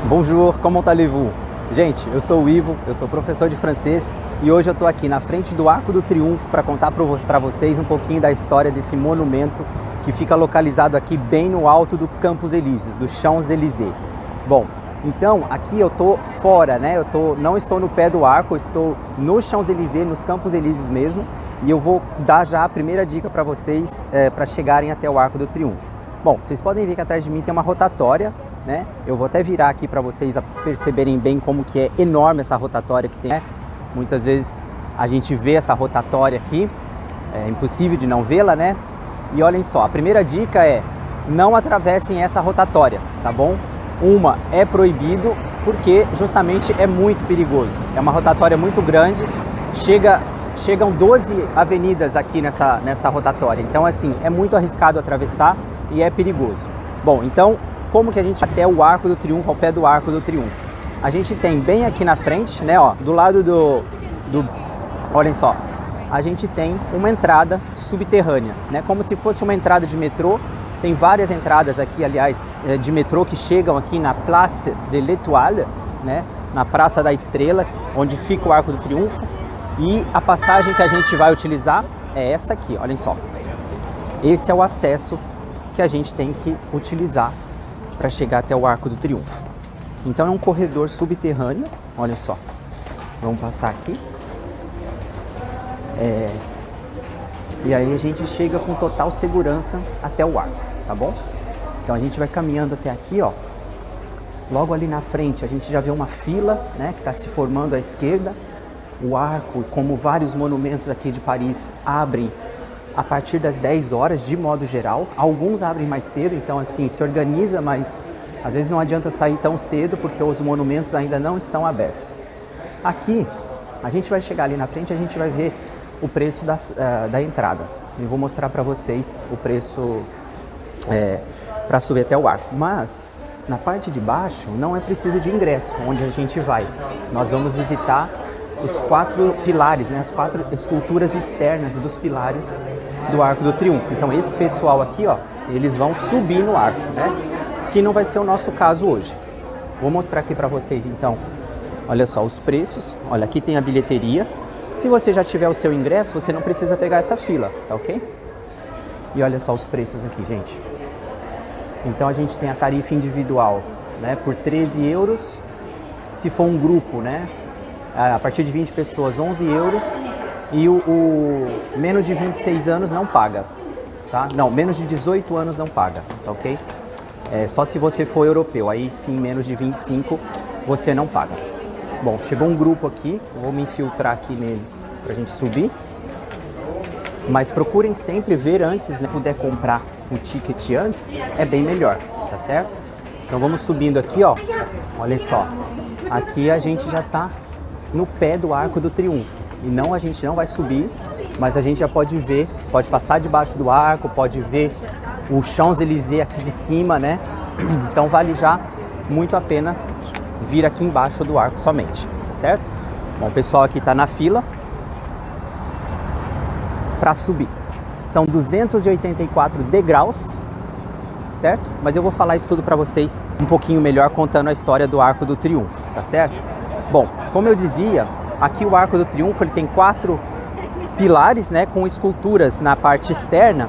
Bonjour, comment allez-vous? Gente, eu sou o Ivo, eu sou professor de francês e hoje eu estou aqui na frente do Arco do Triunfo para contar para vocês um pouquinho da história desse monumento que fica localizado aqui bem no alto do Campos Elíseos, do Champs-Élysées. Bom, então aqui eu estou fora, né? Não estou no pé do arco, eu estou no Champs-Élysées, nos Campos Elíseos mesmo, e eu vou dar já a primeira dica para vocês para chegarem até o Arco do Triunfo. Bom, vocês podem ver que atrás de mim tem uma rotatória, né? Eu vou até virar aqui para vocês perceberem bem como que é enorme essa rotatória que tem, né? Muitas vezes a gente vê essa rotatória aqui, é impossível de não vê-la, né? E olhem só, a primeira dica é não atravessem essa rotatória, tá bom? Uma, é proibido porque justamente é muito perigoso. É uma rotatória muito grande, chegam 12 avenidas aqui nessa rotatória. Então assim, é muito arriscado atravessar e é perigoso. Bom, então como que a gente até o Arco do Triunfo, ao pé do Arco do Triunfo? A gente tem bem aqui na frente, né, ó, do lado olhem só, a gente tem uma entrada subterrânea, né, como se fosse uma entrada de metrô. Tem várias entradas aqui, aliás, de metrô que chegam aqui na Place de l'Étoile, né, na Praça da Estrela, onde fica o Arco do Triunfo. E a passagem que a gente vai utilizar é essa aqui, olhem só. Esse é o acesso que a gente tem que utilizar para chegar até o Arco do Triunfo. Então é um corredor subterrâneo, olha só. Vamos passar aqui. E aí a gente chega com total segurança até o arco, tá bom? Então a gente vai caminhando até aqui, ó. Logo ali na frente a gente já vê uma fila, né, que está se formando à esquerda. O arco, como vários monumentos aqui de Paris, abrem a partir das 10 horas, de modo geral. Alguns abrem mais cedo, então assim, se organiza, mas às vezes não adianta sair tão cedo porque os monumentos ainda não estão abertos. Aqui, a gente vai chegar ali na frente, a gente vai ver o preço da entrada. Eu vou mostrar para vocês o preço para subir até o arco. Mas, na parte de baixo, não é preciso de ingresso, onde a gente vai. Nós vamos visitar os 4 pilares, né, as 4 esculturas externas dos pilares do Arco do Triunfo. Então esse pessoal aqui, ó, eles vão subir no arco, né? Que não vai ser o nosso caso hoje. Vou mostrar aqui para vocês então. Olha só os preços. Olha, aqui tem a bilheteria. Se você já tiver o seu ingresso, você não precisa pegar essa fila, tá ok? E olha só os preços aqui, gente. Então a gente tem a tarifa individual, né, por 13 euros. Se for um grupo, né, a partir de 20 pessoas, 11 euros. E o menos de 26 anos não paga, tá? Não, menos de 18 anos não paga, tá ok? Só se você for europeu, aí sim, menos de 25 você não paga. Bom, chegou um grupo aqui, vou me infiltrar aqui nele pra gente subir. Mas procurem sempre ver antes, né? Se puder comprar o ticket antes, é bem melhor, tá certo? Então vamos subindo aqui, ó. Olha só, aqui a gente já tá no pé do Arco do Triunfo. E não, a gente não vai subir, mas a gente já pode ver, pode passar debaixo do arco, pode ver o Champs-Élysées aqui de cima, né? Então vale já muito a pena vir aqui embaixo do arco somente, tá certo? Bom, o pessoal aqui tá na fila para subir. São 284 degraus, certo? Mas eu vou falar isso tudo para vocês um pouquinho melhor contando a história do Arco do Triunfo, tá certo? Bom, como eu dizia, aqui o Arco do Triunfo ele tem 4 pilares, né, com esculturas na parte externa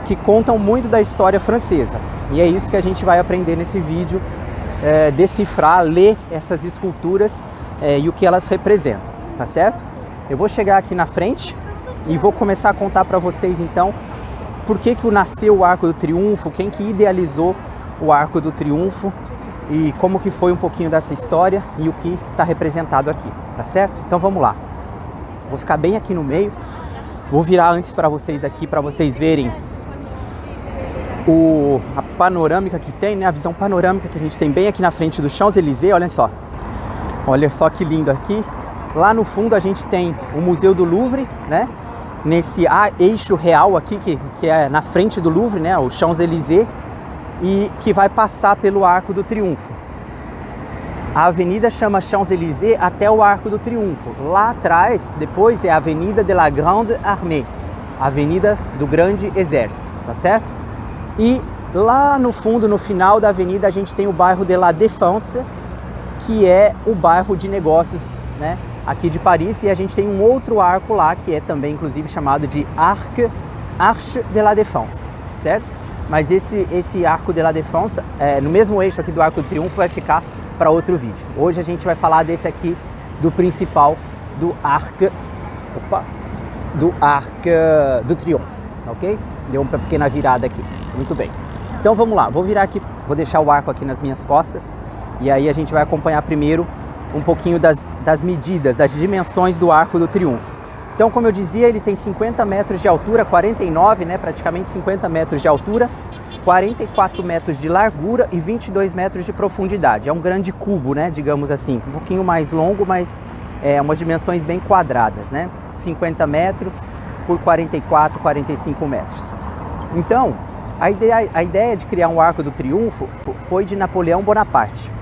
que contam muito da história francesa. E é isso que a gente vai aprender nesse vídeo, decifrar, ler essas esculturas e o que elas representam, tá certo? Eu vou chegar aqui na frente e vou começar a contar para vocês então por que nasceu o Arco do Triunfo, quem que idealizou o Arco do Triunfo e como que foi um pouquinho dessa história e o que está representado aqui, tá certo? Então vamos lá. Vou ficar bem aqui no meio. Vou virar antes para vocês aqui, para vocês verem a panorâmica que tem, né? A visão panorâmica que a gente tem bem aqui na frente do Champs-Élysées, olha só. Olha só que lindo aqui. Lá no fundo a gente tem o Museu do Louvre, né? Nesse eixo real aqui, que é na frente do Louvre, né? O Champs-Élysées. E que vai passar pelo Arco do Triunfo. A avenida chama Champs-Élysées até o Arco do Triunfo. Lá atrás, depois, é a Avenida de la Grande Armée, a Avenida do Grande Exército, tá certo? E lá no fundo, no final da avenida, a gente tem o bairro de La Défense, que é o bairro de negócios, né, aqui de Paris. E a gente tem um outro arco lá, que é também inclusive chamado de Arche de la Défense, certo? Mas esse Arco de la Défense, no mesmo eixo aqui do Arco do Triunfo, vai ficar para outro vídeo. Hoje a gente vai falar desse aqui, do principal, do Arc do Triunfo, ok? Deu uma pequena virada aqui, muito bem. Então vamos lá, vou virar aqui, vou deixar o arco aqui nas minhas costas e aí a gente vai acompanhar primeiro um pouquinho das medidas, das dimensões do Arco do Triunfo. Então, como eu dizia, ele tem 50 metros de altura, 49, né, praticamente 50 metros de altura, 44 metros de largura e 22 metros de profundidade. É um grande cubo, né, digamos assim, um pouquinho mais longo, mas umas dimensões bem quadradas, né, 50 metros por 44, 45 metros. Então, a ideia de criar um Arco do Triunfo foi de Napoleão Bonaparte.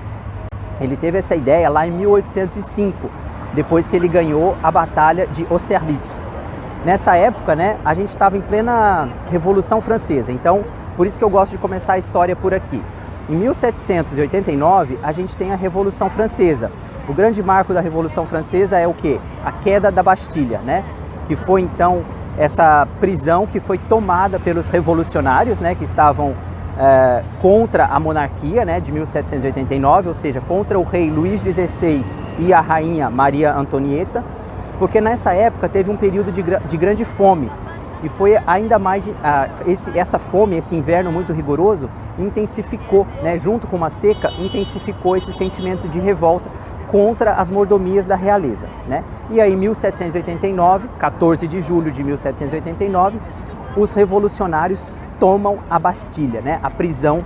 Ele teve essa ideia lá em 1805, depois que ele ganhou a Batalha de Austerlitz. Nessa época, né, a gente estava em plena Revolução Francesa, então por isso que eu gosto de começar a história por aqui. Em 1789, a gente tem a Revolução Francesa. O grande marco da Revolução Francesa é o quê? A queda da Bastilha, né? Que foi então essa prisão que foi tomada pelos revolucionários, né, que estavam contra a monarquia, né, de 1789, ou seja, contra o rei Luís XVI e a rainha Maria Antonieta, porque nessa época teve um período de grande fome e foi ainda mais, essa fome, esse inverno muito rigoroso, intensificou, né, junto com uma seca, intensificou esse sentimento de revolta contra as mordomias da realeza, né? E aí, em 1789, 14 de julho de 1789, os revolucionários tomam a Bastilha, né? A prisão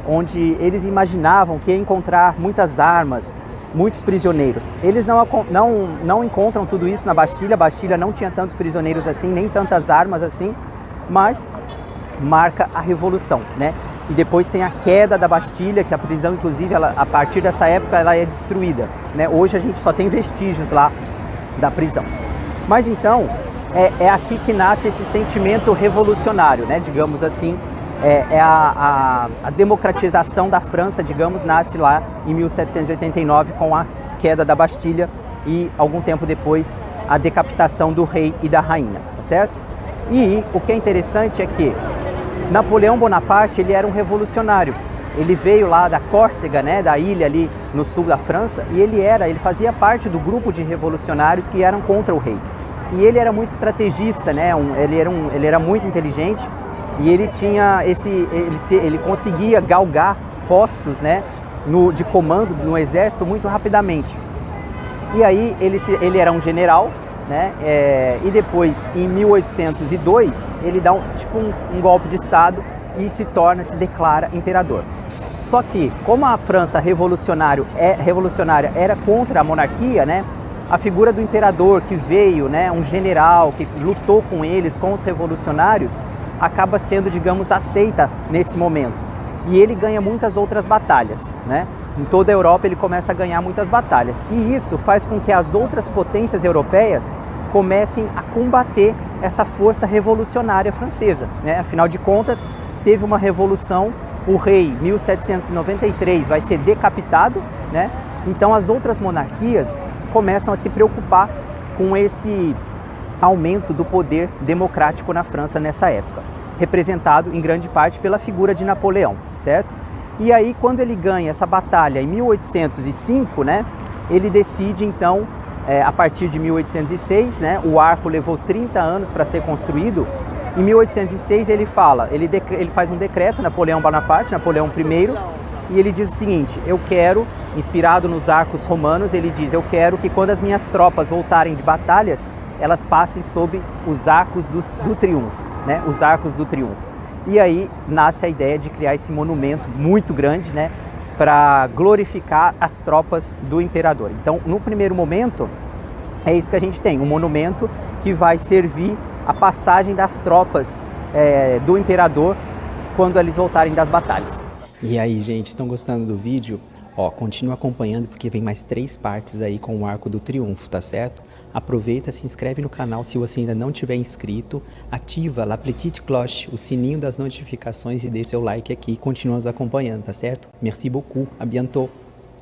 onde eles imaginavam que ia encontrar muitas armas, muitos prisioneiros. Eles não encontram tudo isso na Bastilha. A Bastilha não tinha tantos prisioneiros assim, nem tantas armas assim, mas marca a Revolução, né? E depois tem a queda da Bastilha, que a prisão, inclusive, a partir dessa época, ela é destruída, né? Hoje a gente só tem vestígios lá da prisão. Mas então, é aqui que nasce esse sentimento revolucionário, né? Digamos assim, a democratização da França, digamos, nasce lá em 1789 com a queda da Bastilha e, algum tempo depois, a decapitação do rei e da rainha, tá certo? E o que é interessante é que Napoleão Bonaparte, ele era um revolucionário. Ele veio lá da Córcega, né, da ilha ali no sul da França, e ele fazia parte do grupo de revolucionários que eram contra o rei. E ele era muito estrategista, né, ele era muito inteligente e ele tinha ele conseguia galgar postos, né, de comando no exército muito rapidamente. E aí ele era um general, né? E depois, em 1802, ele dá um golpe de Estado e se declara imperador. Só que, como a França revolucionária era contra a monarquia, né? A figura do imperador que veio, né? Um general que lutou com eles, com os revolucionários, acaba sendo, digamos, aceita nesse momento. E ele ganha muitas outras batalhas, né? Em toda a Europa ele começa a ganhar muitas batalhas. E isso faz com que as outras potências europeias comecem a combater essa força revolucionária francesa, né? Afinal de contas, teve uma revolução, o rei, em 1793, vai ser decapitado, né? Então as outras monarquias começam a se preocupar com esse aumento do poder democrático na França nessa época, representado em grande parte pela figura de Napoleão, certo? E aí, quando ele ganha essa batalha em 1805, né, ele decide, então, a partir de 1806, né, o arco levou 30 anos para ser construído. Em 1806, ele faz um decreto, Napoleão Bonaparte, Napoleão I, e ele diz o seguinte: eu quero, inspirado nos arcos romanos, ele diz: eu quero que quando as minhas tropas voltarem de batalhas, elas passem sob os arcos do triunfo, né, os arcos do triunfo. E aí nasce a ideia de criar esse monumento muito grande, né, para glorificar as tropas do imperador. Então, no primeiro momento, é isso que a gente tem, um monumento que vai servir a passagem das tropas do imperador quando eles voltarem das batalhas. E aí, gente, estão gostando do vídeo? Ó, continua acompanhando porque vem mais 3 partes aí com o Arco do Triunfo, tá certo? Aproveita, se inscreve no canal se você ainda não tiver inscrito, ativa la petite cloche, o sininho das notificações e deixa seu like aqui e continua nos acompanhando, tá certo? Merci beaucoup, à bientôt!